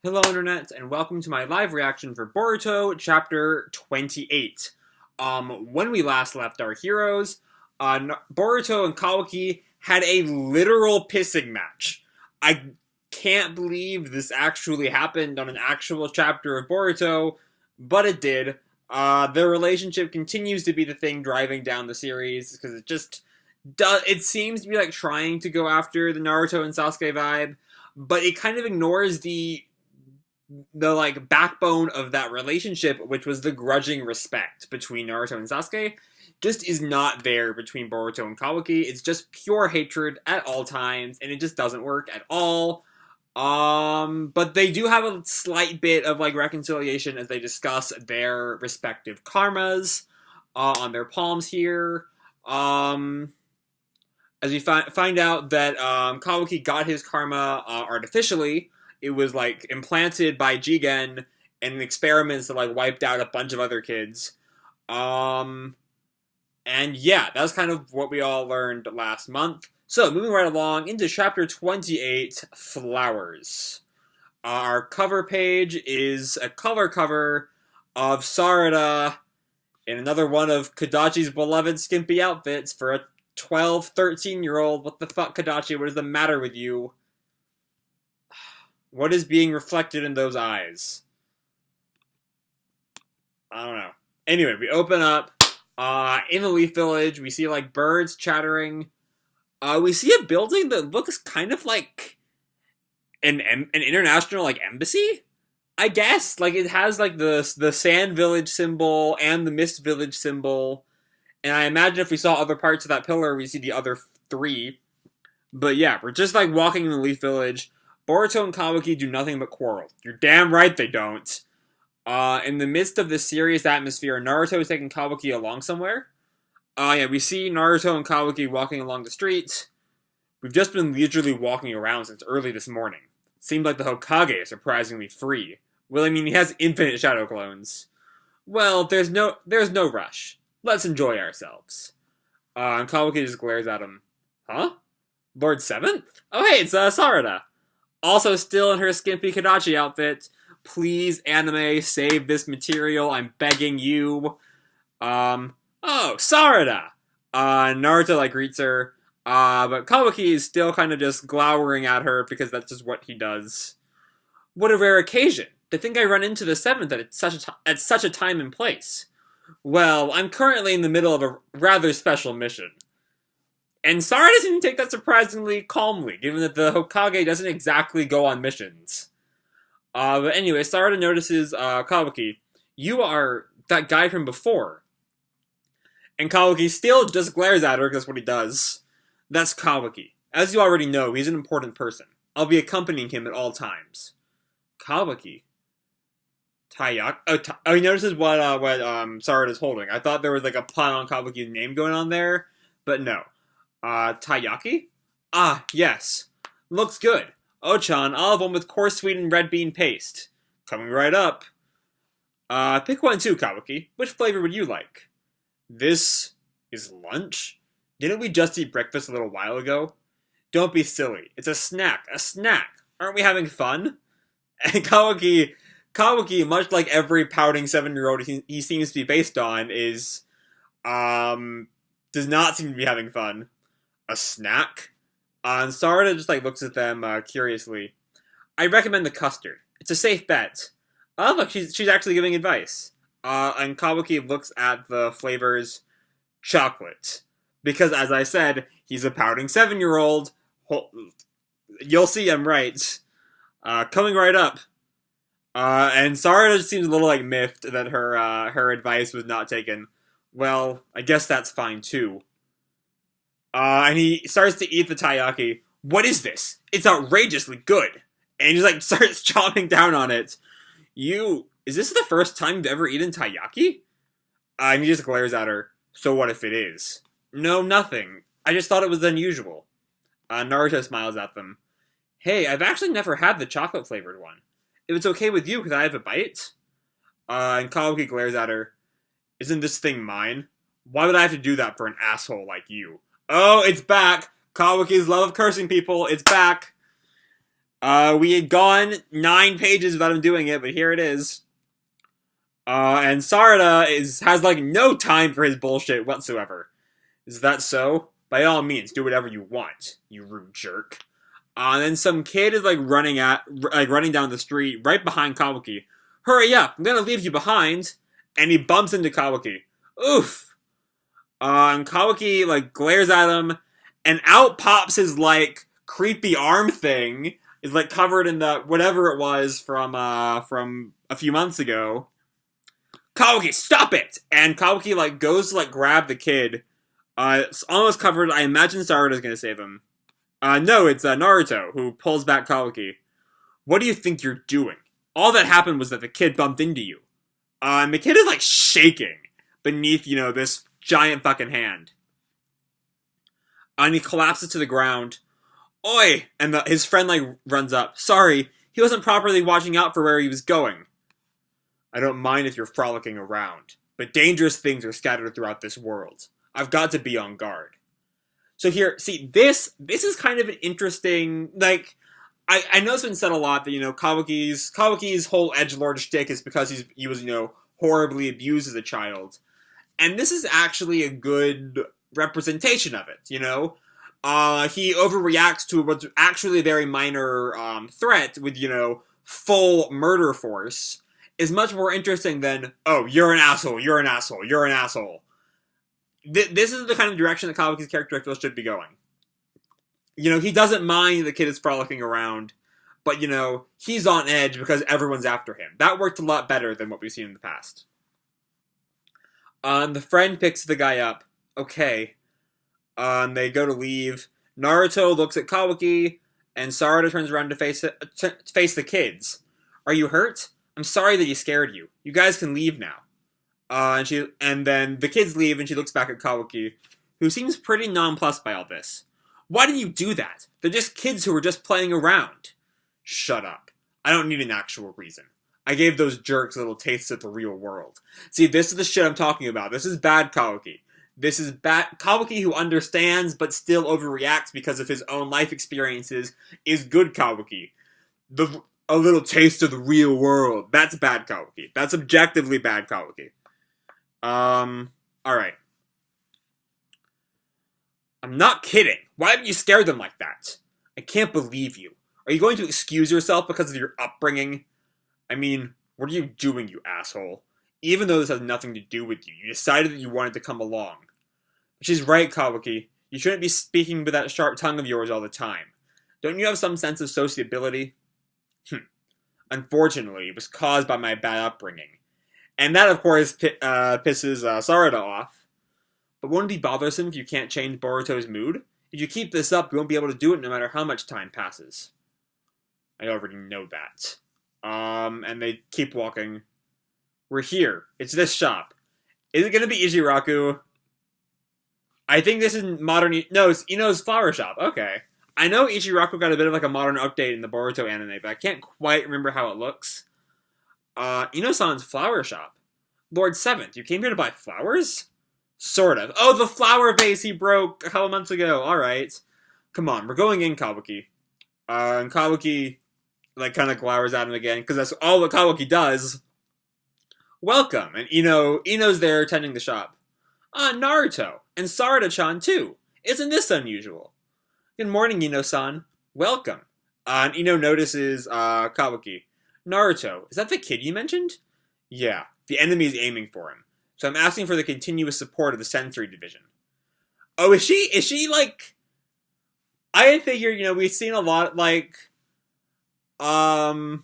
Hello Internet, and welcome to my live reaction for Boruto Chapter 28. When we last left our heroes, Boruto and Kawaki had a literal pissing match. I can't believe this actually happened on an actual chapter of Boruto, but it did. Their relationship continues to be the thing driving down the series, because it seems to be like trying to go after the Naruto and Sasuke vibe, but it kind of ignores the like backbone of that relationship, which was the grudging respect between Naruto and Sasuke, just is not there between Boruto and Kawaki. It's just pure hatred at all times, and it just doesn't work at all. But they do have a slight bit of like reconciliation as they discuss their respective karmas on their palms here. As we find out that Kawaki got his karma artificially. It was like implanted by Jigen in experiments that like wiped out a bunch of other kids. And yeah, that was kind of what we all learned last month. So moving right along into chapter 28, Flowers. Our cover page is a color cover of Sarada in another one of Kadachi's beloved skimpy outfits for a 12, 13-year-old. What the fuck, Kadachi? What is the matter with you? What is being reflected in those eyes? I don't know. Anyway, we open up in the Leaf Village. We see like birds chattering. We see a building that looks kind of like an international like embassy, I guess. Like it has like the Sand Village symbol and the Mist Village symbol. And I imagine if we saw other parts of that pillar, we see the other three. But yeah, we're just like walking in the Leaf Village. Boruto and Kawaki do nothing but quarrel. You're damn right they don't. In the midst of this serious atmosphere, Naruto is taking Kawaki along somewhere. Yeah, we see Naruto and Kawaki walking along the streets. We've just been leisurely walking around since early this morning. Seems like the Hokage is surprisingly free. Well, I mean, he has infinite shadow clones. Well, there's no rush. Let's enjoy ourselves. And Kawaki just glares at him. Huh? Lord Seventh? Oh hey, it's Sarada. Also still in her skimpy Kadachi outfit. Please, anime, save this material. I'm begging you. Oh, Sarada! Naruto, like, greets her. But Kawaki is still kind of just glowering at her because that's just what he does. What a rare occasion. To think I run into the Seventh at such a time and place. Well, I'm currently in the middle of a rather special mission. And Sarada doesn't take that surprisingly calmly, given that the Hokage doesn't exactly go on missions. But anyway, Sarada notices Kawaki. You are that guy from before. And Kawaki still just glares at her because that's what he does. That's Kawaki. As you already know, he's an important person. I'll be accompanying him at all times. Kawaki? Taiyaki? He notices what Sarada's holding. I thought there was like a pun on Kawaki's name going on there, but no. Taiyaki? Ah, yes. Looks good. Ochan, I'll have one with coarse sweet and red bean paste. Coming right up. Pick one too, Kawaki. Which flavor would you like? This is lunch? Didn't we just eat breakfast a little while ago? Don't be silly. It's a snack. A snack. Aren't we having fun? And Kawaki, much like every pouting 7-year-old he seems to be based on, does not seem to be having fun. A snack? And Sarada just like looks at them curiously. I recommend the custard. It's a safe bet. Oh look, she's actually giving advice. And Kawaki looks at the flavors. Chocolate. Because as I said, he's a pouting 7-year-old. You'll see I'm right. Coming right up. And Sarada seems a little like miffed that her advice was not taken. Well, I guess that's fine too. And he starts to eat the taiyaki. What is this? It's outrageously good. And he like starts chomping down on it. Is this the first time you've ever eaten taiyaki? And he just glares at her. So what if it is? No, nothing. I just thought it was unusual. Naruto smiles at them. Hey, I've actually never had the chocolate flavored one. If it's okay with you, could I have a bite? And Kawaki glares at her. Isn't this thing mine? Why would I have to do that for an asshole like you? Oh, it's back! Kawaki's love of cursing people, it's back! We had gone 9 pages without him doing it, but here it is. And Sarada has like no time for his bullshit whatsoever. Is that so? By all means, do whatever you want, you rude jerk. And then some kid is like running down the street right behind Kawaki. Hurry up! I'm gonna leave you behind. And he bumps into Kawaki. Oof. And Kawaki like glares at him, and out pops his like creepy arm thing. Is like covered in the whatever it was from a few months ago. Kawaki, stop it! And Kawaki like goes to like grab the kid. It's almost covered. I imagine Sarada's gonna save him. No, it's Naruto who pulls back Kawaki. What do you think you're doing? All that happened was that the kid bumped into you. And the kid is like shaking beneath, this giant fucking hand. And he collapses to the ground. Oi! And his friend like runs up. Sorry, he wasn't properly watching out for where he was going. I don't mind if you're frolicking around, but dangerous things are scattered throughout this world. I've got to be on guard. So here, see, this is kind of an interesting, like, I know it's been said a lot that, Kawaki's whole edgelord shtick is because he was, horribly abused as a child. And this is actually a good representation of it, He overreacts to what's actually a very minor threat with, full murder force is much more interesting than, oh, you're an asshole, you're an asshole, you're an asshole. This is the kind of direction that Kawaki's character I feel should be going. He doesn't mind the kid is frolicking around, but, he's on edge because everyone's after him. That worked a lot better than what we've seen in the past. The friend picks the guy up. Okay. They go to leave. Naruto looks at Kawaki, and Sarada turns around to face the kids. Are you hurt? I'm sorry that he scared you. You guys can leave now. And then the kids leave, and she looks back at Kawaki, who seems pretty nonplussed by all this. Why did you do that? They're just kids who were just playing around. Shut up. I don't need an actual reason. I gave those jerks little tastes of the real world. See, this is the shit I'm talking about. This is bad Kawaki. This is bad Kawaki who understands but still overreacts because of his own life experiences is good Kawaki. A little taste of the real world. That's bad Kawaki. That's objectively bad Kawaki. Alright. I'm not kidding. Why haven't you scared them like that? I can't believe you. Are you going to excuse yourself because of your upbringing? I mean, what are you doing, you asshole? Even though this has nothing to do with you, you decided that you wanted to come along. But she's right, Kawaki. You shouldn't be speaking with that sharp tongue of yours all the time. Don't you have some sense of sociability? Unfortunately, it was caused by my bad upbringing. And that, of course, pisses Sarada off. But won't it be bothersome if you can't change Boruto's mood? If you keep this up, you won't be able to do it no matter how much time passes. I already know that. And they keep walking. We're here. It's this shop. Is it gonna be Ichiraku? I think this is modern... No, it's Ino's flower shop. Okay. I know Ichiraku got a bit of like a modern update in the Boruto anime, but I can't quite remember how it looks. Ino-san's flower shop. Lord 7th, you came here to buy flowers? Sort of. Oh, the flower vase he broke a couple months ago. Alright. Come on, we're going in, Kawaki. And Kawaki, like, kind of glowers at him again, because that's all what Kawaki does. Welcome. And Ino's there tending the shop. Naruto. And Sarada-chan, too. Isn't this unusual? Good morning, Ino-san. Welcome. And Ino notices, Kawaki. Naruto, is that the kid you mentioned? Yeah, the enemy is aiming for him. So I'm asking for the continuous support of the sensory division. Oh, is she, like... I figured, we've seen a lot, like... That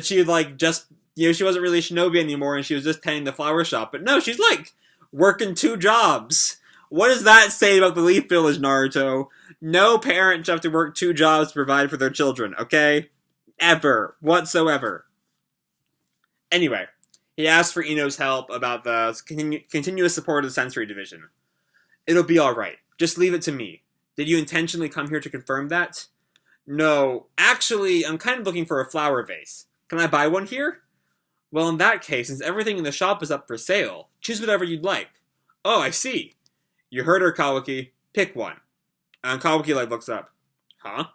she, like, just... she wasn't really a shinobi anymore, and she was just tending the flower shop. But no, she's, like, working 2 jobs. What does that say about the Leaf Village, Naruto? No parent should have to work 2 jobs to provide for their children, okay? Ever. Whatsoever. Anyway, he asks for Ino's help about the continuous support of the sensory division. It'll be alright. Just leave it to me. Did you intentionally come here to confirm that? No. Actually, I'm kind of looking for a flower vase. Can I buy one here? Well, in that case, since everything in the shop is up for sale, choose whatever you'd like. Oh, I see. You heard her, Kawaki. Pick one. And Kawaki, looks up. Huh?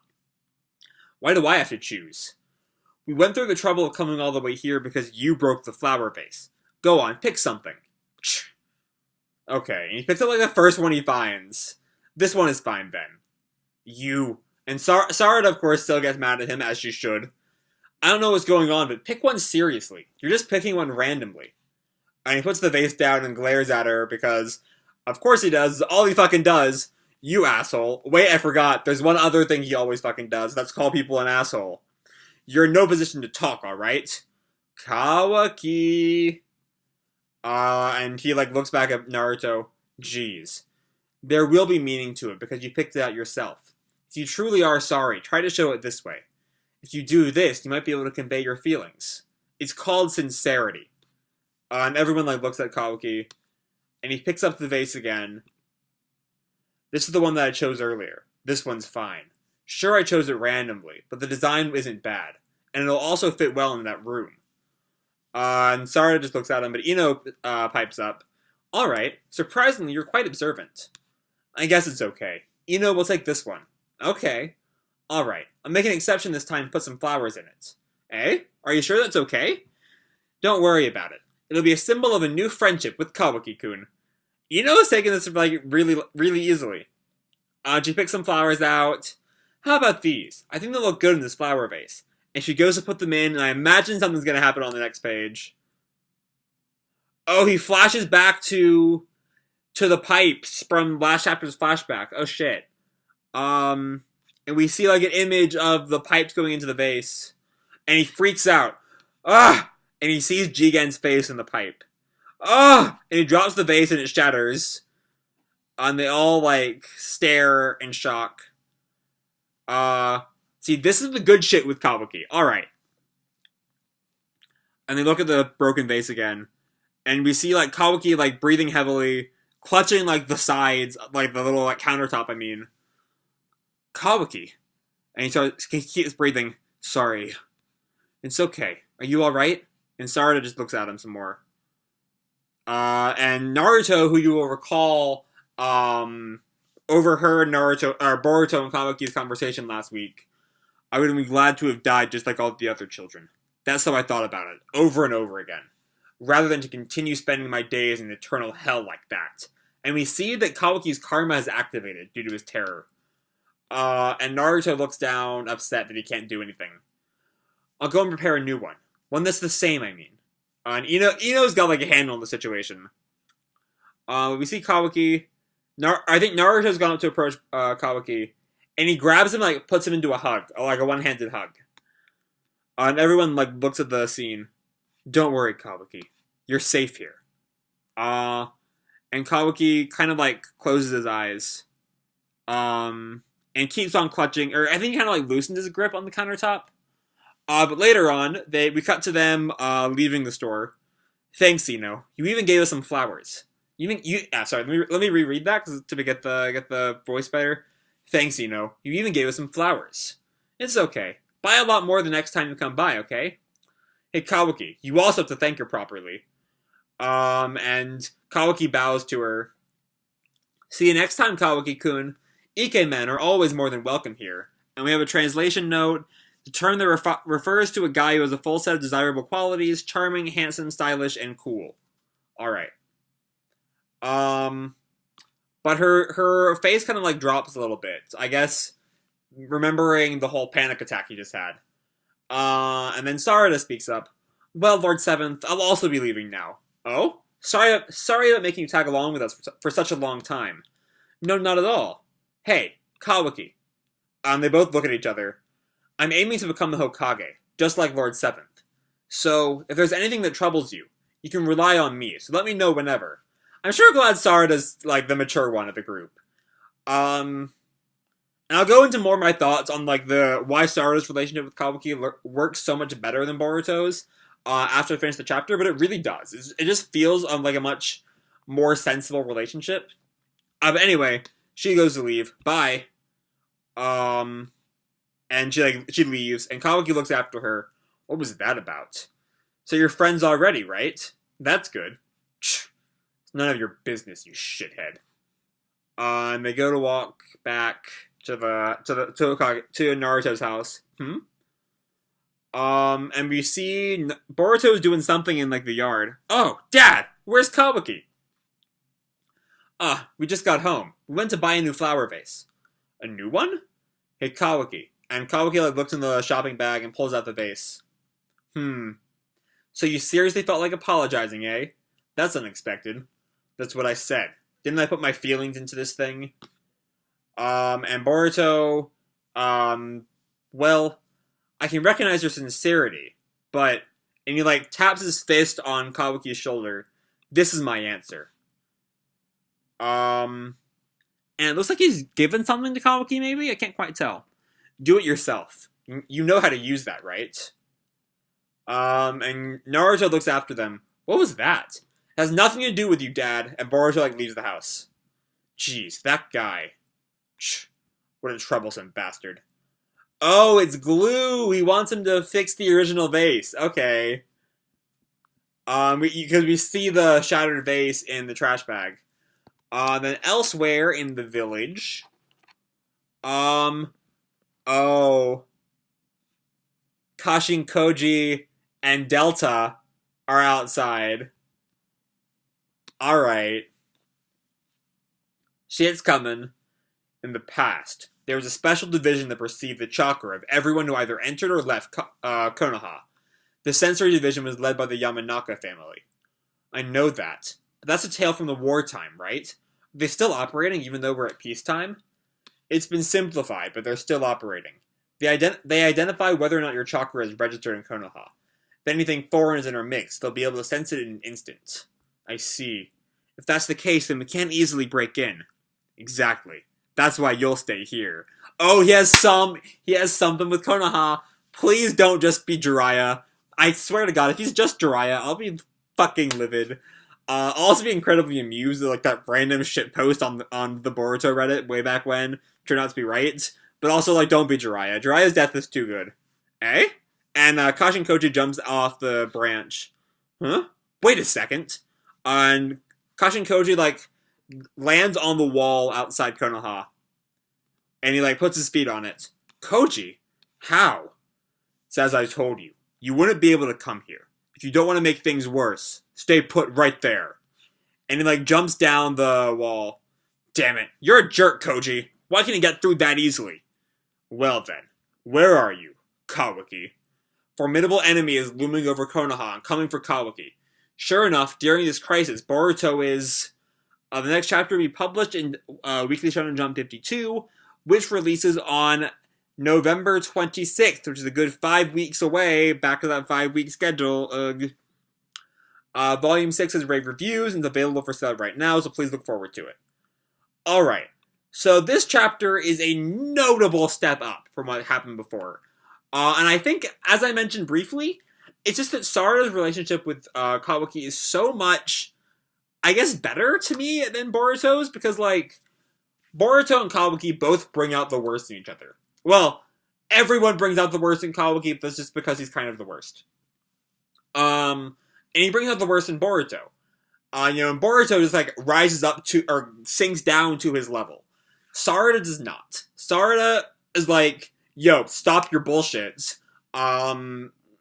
Why do I have to choose? We went through the trouble of coming all the way here because you broke the flower vase. Go on, pick something. Okay, and he picks up like the first one he finds. This one is fine then. You. And Sarada, of course, still gets mad at him, as she should. I don't know what's going on, but pick one seriously. You're just picking one randomly. And he puts the vase down and glares at her because, of course he does, all he fucking does. You asshole. Wait, I forgot. There's one other thing he always fucking does. That's call people an asshole. You're in no position to talk, alright? Kawaki. And he, like, looks back at Naruto. Jeez. There will be meaning to it because you picked it out yourself. If you truly are sorry, try to show it this way. If you do this, you might be able to convey your feelings. It's called sincerity. And everyone, like, looks at Kawaki. And he picks up the vase again. This is the one that I chose earlier. This one's fine. Sure, I chose it randomly, but the design isn't bad. And it'll also fit well in that room. And Sarada just looks at him, but Ino pipes up. Alright, surprisingly, you're quite observant. I guess it's okay. Ino will take this one. Okay. Alright, I'll make an exception this time and put some flowers in it. Eh? Are you sure that's okay? Don't worry about it. It'll be a symbol of a new friendship with Kawaki-kun. Ino is taking this like really easily. She picks some flowers out. How about these? I think they'll look good in this flower vase. And she goes to put them in, and I imagine something's gonna happen on the next page. Oh, he flashes back to the pipes from last chapter's flashback. Oh shit. And we see like an image of the pipes going into the vase. And he freaks out. Ah! And he sees Jigen's face in the pipe. Ah! And he drops the vase and it shatters. And they all like stare in shock. See, this is the good shit with Kawaki. Alright. And they look at the broken vase again. And we see, like, Kawaki, like, breathing heavily, clutching, like, the sides, like, the little, like, countertop, I mean. Kawaki. And he keeps breathing. Sorry. It's okay. Are you alright? And Sarada just looks at him some more. And Naruto, who you will recall, overheard Boruto and Kawaki's conversation last week. I would have been glad to have died just like all the other children. That's how I thought about it, over and over again. Rather than to continue spending my days in eternal hell like that. And we see that Kawaki's karma is activated due to his terror. And Naruto looks down, upset that he can't do anything. I'll go and prepare a new one. One that's the same, I mean. And Ino's got like a handle on the situation. We see Kawaki. I think Naruto's gone up to approach Kawaki. And he grabs him, like, puts him into a hug. Like a one-handed hug. And everyone, like, looks at the scene. Don't worry, Kawaki. You're safe here. And Kawaki kind of, like, closes his eyes. And keeps on clutching. Or I think he kind of, like, loosened his grip on the countertop. But later on, we cut to them leaving the store. Thanks, Ino. You even gave us some flowers. Sorry, let me reread that to get the voice better. Thanks, Ino. You even gave us some flowers. It's okay. Buy a lot more the next time you come by, okay? Hey, Kawaki, you also have to thank her properly. And Kawaki bows to her. See you next time, Kawaki-kun. Ike-men are always more than welcome here. And we have a translation note. The term that refers to a guy who has a full set of desirable qualities, charming, handsome, stylish, and cool. Alright. But her face kind of like drops a little bit. I guess remembering the whole panic attack he just had. And then Sarada speaks up. Well, Lord Seventh, I'll also be leaving now. Oh? Sorry about making you tag along with us for such a long time. No, not at all. Hey, Kawaki. They both look at each other. I'm aiming to become the Hokage, just like Lord Seventh. So, if there's anything that troubles you, you can rely on me, so let me know whenever. I'm sure glad Sarada's, like, the mature one of the group. And I'll go into more of my thoughts on, like, why Sarada's relationship with Kawaki works so much better than Boruto's after I finish the chapter, but it really does. It just feels like a much more sensible relationship. But anyway, she goes to leave. Bye. And she leaves, and Kawaki looks after her. What was that about? So you're friends already, right? That's good. It's none of your business, you shithead. And they go to walk back, to Naruto's house. And we see Boruto's doing something in like the yard. Oh, Dad, where's Kawaki? We just got home. We went to buy a new flower vase. A new one? Hey, Kawaki. And Kawaki like looks in the shopping bag and pulls out the vase. So you seriously felt like apologizing, eh? That's unexpected. That's what I said. Didn't I put my feelings into this thing? And Boruto, well, I can recognize your sincerity, but, and he like taps his fist on Kawaki's shoulder. This is my answer. And it looks like he's given something to Kawaki, maybe? I can't quite tell. Do it yourself. You know how to use that, right? And Naruto looks after them. What was that? It has nothing to do with you, Dad. And Boruto, like, leaves the house. Jeez, that guy. What a troublesome bastard. Oh, it's glue! He wants him to fix the original vase. Okay. Because we see the shattered vase in the trash bag. Then elsewhere in the village. Oh. Kashin, Koji, and Delta are outside. Alright. Shit's coming. In the past, there was a special division that perceived the chakra of everyone who either entered or left Konoha. The sensory division was led by the Yamanaka family. I know that. But that's a tale from the wartime, right? Are they still operating even though we're at peacetime? It's been simplified, but they're still operating. They identify whether or not your chakra is registered in Konoha. If anything foreign is intermixed, they'll be able to sense it in an instant. I see. If that's the case, then we can't easily break in. Exactly. That's why you'll stay here. Oh, he has something with Konoha. Please don't just be Jiraiya. I swear to God, if he's just Jiraiya, I'll be fucking livid. I'll also be incredibly amused at like that random shit post on the Boruto Reddit way back when turned out to be right. But also, like, don't be Jiraiya. Jiraiya's death is too good. Eh? And Kashin Koji jumps off the branch. Huh? Wait a second. And Kashin Koji, like, lands on the wall outside Konoha. And he, like, puts his feet on it. Koji? How? It's as I told you. You wouldn't be able to come here. If you don't want to make things worse, stay put right there. And he, like, jumps down the wall. Damn it. You're a jerk, Koji. Why can't you get through that easily? Well then, where are you, Kawaki? Formidable enemy is looming over Konoha and coming for Kawaki. Sure enough, during this crisis, Boruto is... the next chapter will be published in Weekly Shonen Jump 52, which releases on November 26th, which is a good 5 weeks away, back to that 5-week schedule. Volume 6 has rave reviews and is available for sale right now, so please look forward to it. Alright. So this chapter is a notable step up from what happened before. And I think, as I mentioned briefly, it's just that Sarada's relationship with Kawaki is so much, I guess, better to me than Boruto's, because, like, Boruto and Kawaki both bring out the worst in each other. Well, everyone brings out the worst in Kawaki, but that's just because he's kind of the worst. And he brings out the worst in Boruto. And Boruto just, like, rises up to, or sinks down to his level. Sarada does not. Sarada is like, yo, stop your bullshit.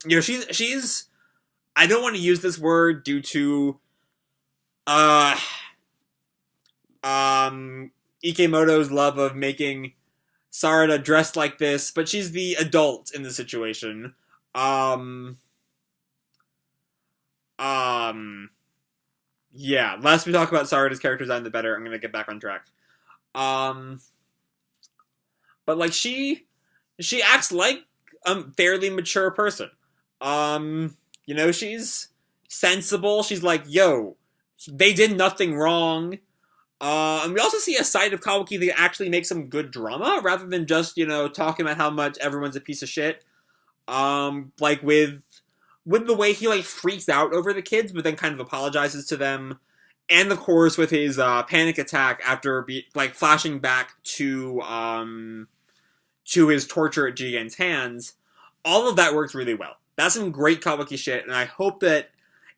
She's, I don't want to use this word due to, Ikemoto's love of making Sarada dressed like this, but she's the adult in the situation. Yeah, less we talk about Sarada's character design, the better. I'm gonna get back on track. But like she acts like a fairly mature person. She's sensible. She's like, yo, they did nothing wrong. And we also see a side of Kawaki that actually makes some good drama, rather than just, talking about how much everyone's a piece of shit. Like with the way he, like, freaks out over the kids, but then kind of apologizes to them. And, of course, with his panic attack after, flashing back to his torture at Jigen's hands. All of that works really well. That's some great Kawaki shit, and I hope that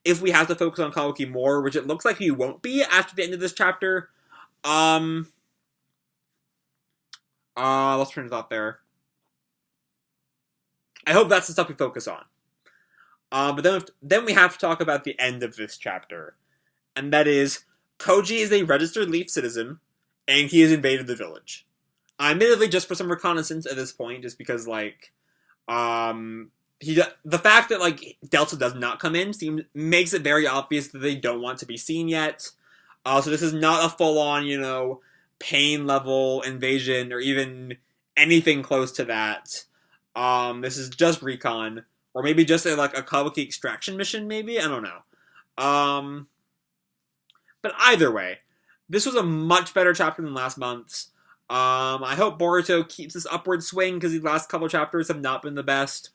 if we have to focus on Kawaki more, which it looks like he won't be after the end of this chapter, Let's turn it out there. I hope that's the stuff we focus on. But then we have to talk about the end of this chapter, and that is Koji is a registered Leaf citizen, and he has invaded the village. Admittedly, just for some reconnaissance at this point, just because like, the fact that like Delta does not come in makes it very obvious that they don't want to be seen yet. So this is not a full on, pain level invasion or even anything close to that. This is just recon, or maybe just a Kawaki extraction mission. Maybe I don't know. But either way, this was a much better chapter than last month's. I hope Boruto keeps this upward swing because these last couple chapters have not been the best.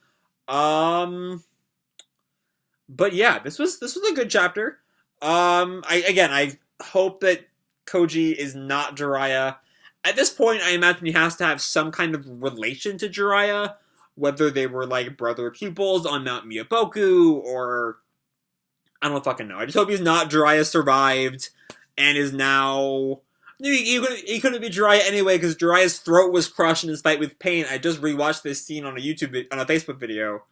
But yeah, this was a good chapter. I hope that Koji is not Jiraiya. At this point, I imagine he has to have some kind of relation to Jiraiya, whether they were like brother pupils on Mount Miyaboku, or I don't fucking know. I just hope he's not Jiraiya survived and is now. He couldn't be Jiraiya anyway because Jiraiya's throat was crushed in his fight with Pain. I just rewatched this scene on a Facebook video,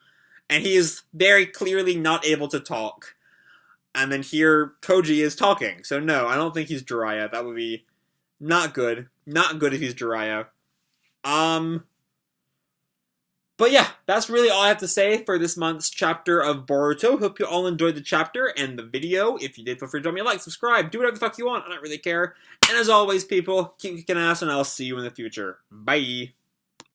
and he is very clearly not able to talk. And then here Koji is talking. So no, I don't think he's Jiraiya. That would be not good. Not good if he's Jiraiya. But yeah, that's really all I have to say for this month's chapter of Boruto. Hope you all enjoyed the chapter and the video. If you did, feel free to drop me a like, subscribe, do whatever the fuck you want. I don't really care. And as always, people, keep kicking ass, and I'll see you in the future. Bye.